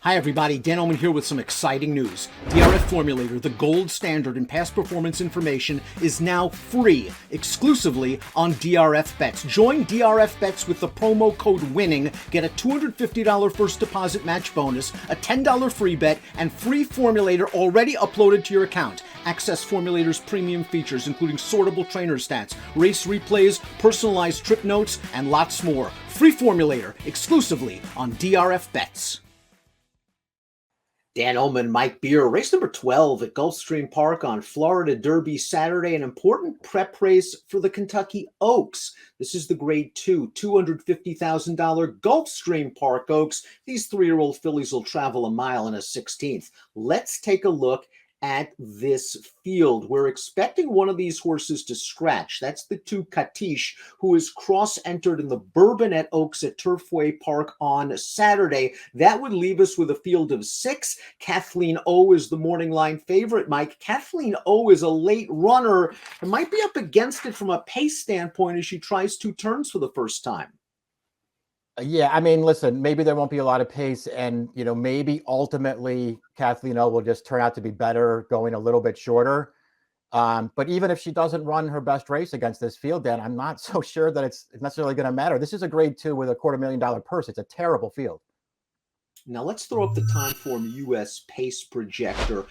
Hi everybody, Dan Illman here with some exciting news. DRF Formulator, the gold standard in past performance information, is now free exclusively on DRF Bets. Join DRF Bets with the promo code WINNING. Get a $250 first deposit match bonus, a $10 free bet, and free Formulator already uploaded to your account. Access Formulator's premium features, including sortable trainer stats, race replays, personalized trip notes, and lots more. Free Formulator exclusively on DRF Bets. Dan Illman, Mike Beer, race number 12 at Gulfstream Park on Florida Derby Saturday, an important prep race for the Kentucky Oaks. This is the Grade 2, $250,000 Gulfstream Park Oaks. These 3-year-old fillies will travel a mile and a 16th. Let's take a look at this field. We're expecting one of these horses to scratch. That's the 2 Katish, who is cross-entered in the Bourbonnette Oaks at Turfway Park on Saturday. That would leave us with a field of 6. Kathleen O is the morning line favorite, Mike. Kathleen O is a late runner and might be up against it from a pace standpoint as she tries 2 turns for the first time. Yeah, I mean, listen, maybe there won't be a lot of pace, and maybe ultimately Kathleen O will just turn out to be better going a little bit shorter. But even if she doesn't run her best race against this field, Dan, I'm not so sure that it's necessarily going to matter. This is a Grade 2 with a $250,000 purse. It's a terrible field. Now let's throw up the Timeform US pace projector.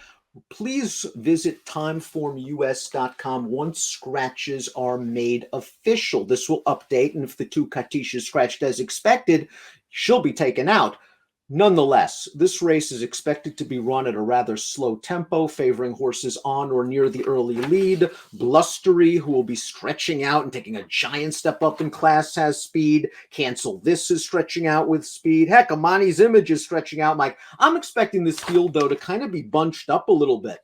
Please visit timeformus.com once scratches are made official. This will update, and if the 2 Katish is scratched as expected, she'll be taken out. Nonetheless, this race is expected to be run at a rather slow tempo, favoring horses on or near the early lead. Blustery, who will be stretching out and taking a giant step up in class, has speed. Cancel This is stretching out with speed. Heck, Amani's Image is stretching out, Mike. I'm expecting this field, though, to kind of be bunched up a little bit.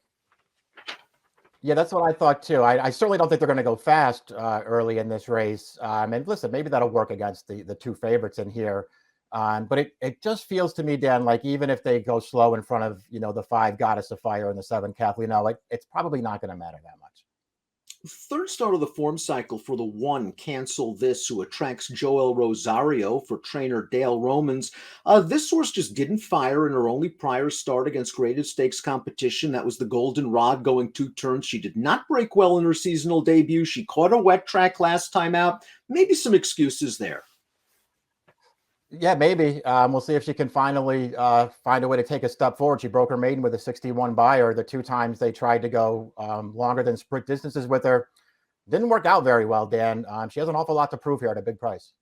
Yeah, that's what I thought, too. I certainly don't think they're going to go fast early in this race. And listen, maybe that'll work against the 2 favorites in here. But it just feels to me, Dan, like even if they go slow in front of, the 5 Goddess of Fire and the 7 Kathleen O, it's probably not going to matter that much. Third start of the form cycle for the 1 Cancel This, who attracts Joel Rosario for trainer Dale Romans. This horse just didn't fire in her only prior start against graded stakes competition. That was the Golden Rod, going 2 turns. She did not break well in her seasonal debut. She caught a wet track last time out. Maybe some excuses there. Yeah, maybe. We'll see if she can finally find a way to take a step forward. She broke her maiden with a 61 buyer. The 2 times they tried to go longer than sprint distances with her. Didn't work out very well, Dan. She has an awful lot to prove here at a big price.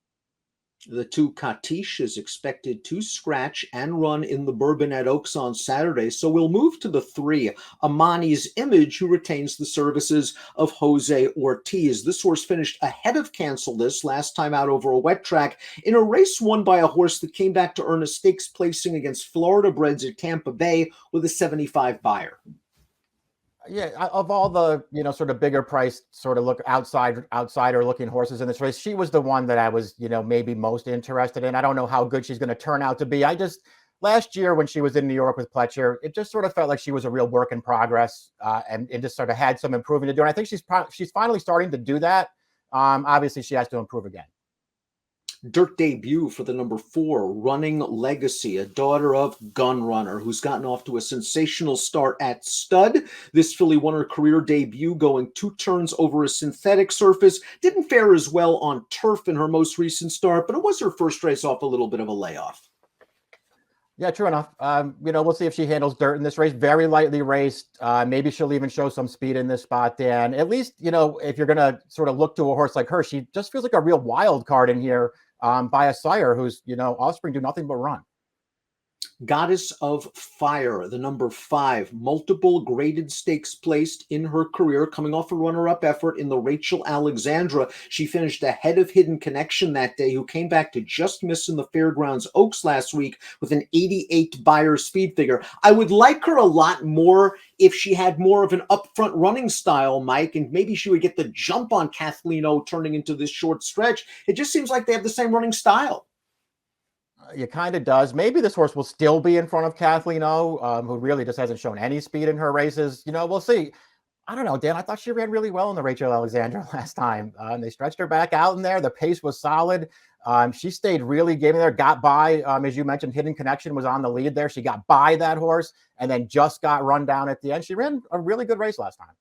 The 2 Katish is expected to scratch and run in the Bourbonnette Oaks on Saturday. So we'll move to the 3, Amani's Image, who retains the services of Jose Ortiz. This horse finished ahead of Cancel This last time out over a wet track in a race won by a horse that came back to earn a stakes placing against Florida breds at Tampa Bay with a 75 buyer. Yeah, of all the, sort of bigger price, sort of outsider looking horses in this race, she was the one that I was, maybe most interested in. I don't know how good she's going to turn out to be. Last year when she was in New York with Pletcher, it just sort of felt like she was a real work in progress and just sort of had some improving to do. And I think she's finally starting to do that. Obviously, she has to improve again. Dirt debut for the number 4, Running Legacy, a daughter of Gun Runner, who's gotten off to a sensational start at stud. This filly won her career debut going 2 turns over a synthetic surface. Didn't fare as well on turf in her most recent start, but it was her first race off a little bit of a layoff. Yeah, true enough. We'll see if she handles dirt in this race. Very lightly raced. Maybe she'll even show some speed in this spot, Dan. At least, if you're going to sort of look to a horse like her, she just feels like a real wild card in here by a sire whose, offspring do nothing but run. Goddess of Fire, the number 5, multiple graded stakes placed in her career, coming off a runner-up effort in the Rachel Alexandra. She finished ahead of Hidden Connection that day, who came back to just miss in the Fairgrounds Oaks last week with an 88 buyer speed figure. I would like her a lot more if she had more of an upfront running style, Mike, and maybe she would get the jump on Kathleen O turning into this short stretch. It just seems like they have the same running style. It kind of does. Maybe this horse will still be in front of Kathleen O, who really just hasn't shown any speed in her races. We'll see. I don't know, Dan. I thought she ran really well in the Rachel Alexandra last time. They stretched her back out in there. The pace was solid. She stayed really gaming there, got by, as you mentioned, Hidden Connection was on the lead there. She got by that horse and then just got run down at the end. She ran a really good race last time.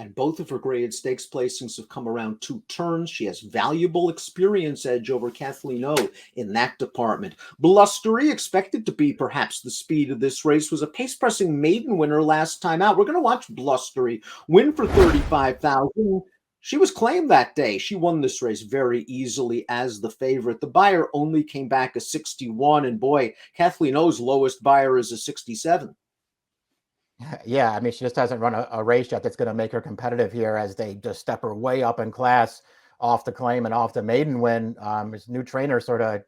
And both of her graded stakes placings have come around 2 turns. She has valuable experience edge over Kathleen O in that department. Blustery, expected to be perhaps the speed of this race, was a pace-pressing maiden winner last time out. We're going to watch Blustery win for $35,000. She was claimed that day. She won this race very easily as the favorite. The buyer only came back a 61, and boy, Kathleen O's lowest buyer is a 67. Yeah, I mean, she just hasn't run a race yet that's going to make her competitive here as they just step her way up in class off the claim and off the maiden win. His new trainer sort of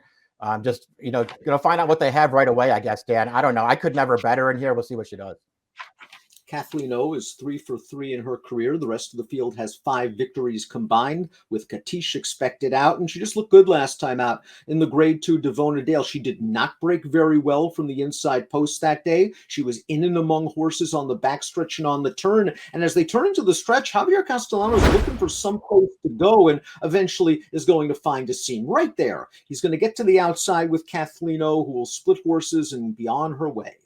just, going to find out what they have right away, I guess, Dan. I don't know. I could never bet her in here. We'll see what she does. Kathleen O is 3 for 3 in her career. The rest of the field has 5 victories combined, with Katish expected out, and she just looked good last time out in the Grade 2 Devona Dale. She did not break very well from the inside post that day. She was in and among horses on the backstretch and on the turn, and as they turn into the stretch, Javier Castellano is looking for some place to go and eventually is going to find a seam right there. He's going to get to the outside with Kathleen O, who will split horses and be on her way.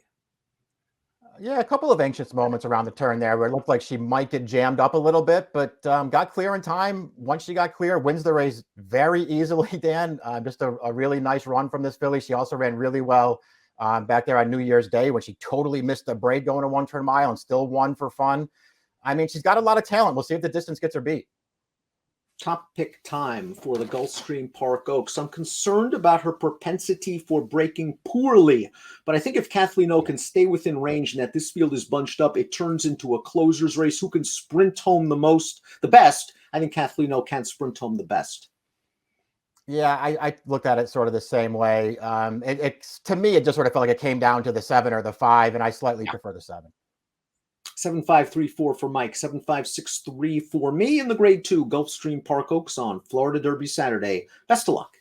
Yeah, a couple of anxious moments around the turn there where it looked like she might get jammed up a little bit, but got clear in time. Once she got clear, wins the race very easily, Dan. Just a really nice run from this filly. She also ran really well back there on New Year's Day when she totally missed the break going a 1-turn mile and still won for fun. I mean, she's got a lot of talent. We'll see if the distance gets her beat. Top pick time for the Gulfstream Park Oaks. I'm concerned about her propensity for breaking poorly, but I think if Kathleen O can stay within range and that this field is bunched up, it turns into a closer's race. Who can sprint home the best? I think Kathleen O can sprint home the best. Yeah, I looked at it sort of the same way. It's to me, it just sort of felt like it came down to the 7 or the 5, and I slightly prefer the 7. 7534 for Mike, 7563 for me in the Grade 2 Gulfstream Park Oaks on Florida Derby Saturday. Best of luck.